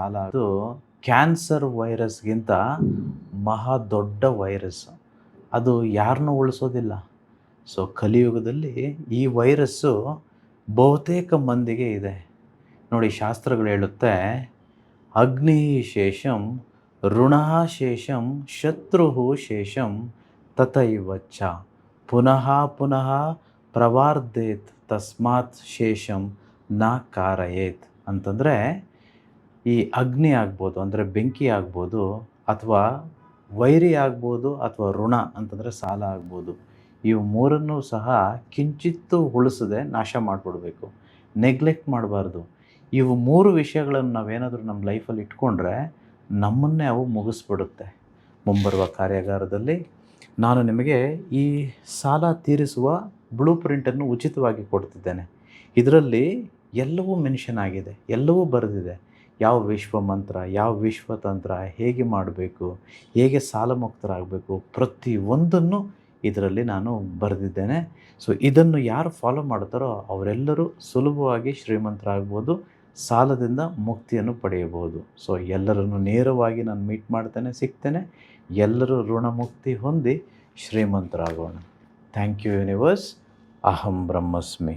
ಸಾಲ ಅದು ಕ್ಯಾನ್ಸರ್ ವೈರಸ್ಗಿಂತ ಮಹಾ ದೊಡ್ಡ ವೈರಸ್. ಅದು ಯಾರನ್ನೂ ಉಳಿಸೋದಿಲ್ಲ. ಸೊ ಕಲಿಯುಗದಲ್ಲಿ ಈ ವೈರಸ್ಸು ಬಹುತೇಕ ಮಂದಿಗೆ ಇದೆ. ನೋಡಿ, ಶಾಸ್ತ್ರಗಳು ಹೇಳುತ್ತೆ, ಅಗ್ನಿ ಶೇಷಂ ಋಣಃ ಶೇಷಂ ಶತ್ರುಃ ಶೇಷಂ ತಥೈವಚ್ಚ ಪುನಃ ಪುನಃ ಪ್ರವಾರ್ಧೇತ್ ತಸ್ಮಾತ್ ಶೇಷಂ ನ ಕಾರಯೇತ್. ಅಂತಂದರೆ ಈ ಅಗ್ನಿ ಆಗ್ಬೋದು, ಅಂದರೆ ಬೆಂಕಿ ಆಗ್ಬೋದು, ಅಥವಾ ವೈರಿ ಆಗ್ಬೋದು, ಅಥವಾ ಋಣ ಅಂತಂದರೆ ಸಾಲ ಆಗ್ಬೋದು. ಇವು ಮೂರನ್ನೂ ಸಹ ಕಿಂಚಿತ್ತೂ ಉಳಿಸದೆ ನಾಶ ಮಾಡಿಬಿಡ್ಬೇಕು, ನೆಗ್ಲೆಕ್ಟ್ ಮಾಡಬಾರ್ದು. ಇವು ಮೂರು ವಿಷಯಗಳನ್ನು ನಾವೇನಾದರೂ ನಮ್ಮ ಲೈಫಲ್ಲಿ ಇಟ್ಕೊಂಡ್ರೆ ನಮ್ಮನ್ನೇ ಅವು ಮುಗಿಸ್ಬಿಡುತ್ತೆ. ಮುಂಬರುವ ಕಾರ್ಯಾಗಾರದಲ್ಲಿ ನಾನು ನಿಮಗೆ ಈ ಸಾಲ ತೀರಿಸುವ ಬ್ಲೂ ಪ್ರಿಂಟನ್ನು ಉಚಿತವಾಗಿ ಕೊಡ್ತಿದ್ದೇನೆ. ಇದರಲ್ಲಿ ಎಲ್ಲವೂ ಮೆನ್ಷನ್ ಆಗಿದೆ, ಎಲ್ಲವೂ ಬರೆದಿದೆ. ಯಾವ ವಿಶ್ವಮಂತ್ರ, ಯಾವ ವಿಶ್ವತಂತ್ರ, ಹೇಗೆ ಮಾಡಬೇಕು, ಹೇಗೆ ಸಾಲಮುಕ್ತರಾಗಬೇಕು, ಪ್ರತಿಯೊಂದನ್ನು ಇದರಲ್ಲಿ ನಾನು ಬರೆದಿದ್ದೇನೆ. ಸೊ ಇದನ್ನು ಯಾರು ಫಾಲೋ ಮಾಡ್ತಾರೋ ಅವರೆಲ್ಲರೂ ಸುಲಭವಾಗಿ ಶ್ರೀಮಂತರಾಗ್ಬೋದು, ಸಾಲದಿಂದ ಮುಕ್ತಿಯನ್ನು ಪಡೆಯಬಹುದು. ಸೊ ಎಲ್ಲರನ್ನು ನೇರವಾಗಿ ನಾನು ಮೀಟ್ ಮಾಡ್ತೇನೆ, ಸಿಗ್ತೇನೆ. ಎಲ್ಲರೂ ಋಣಮುಕ್ತಿ ಹೊಂದಿ ಶ್ರೀಮಂತರಾಗೋಣ. Thank you universe. ಅಹಂ ಬ್ರಹ್ಮಸ್ಮಿ.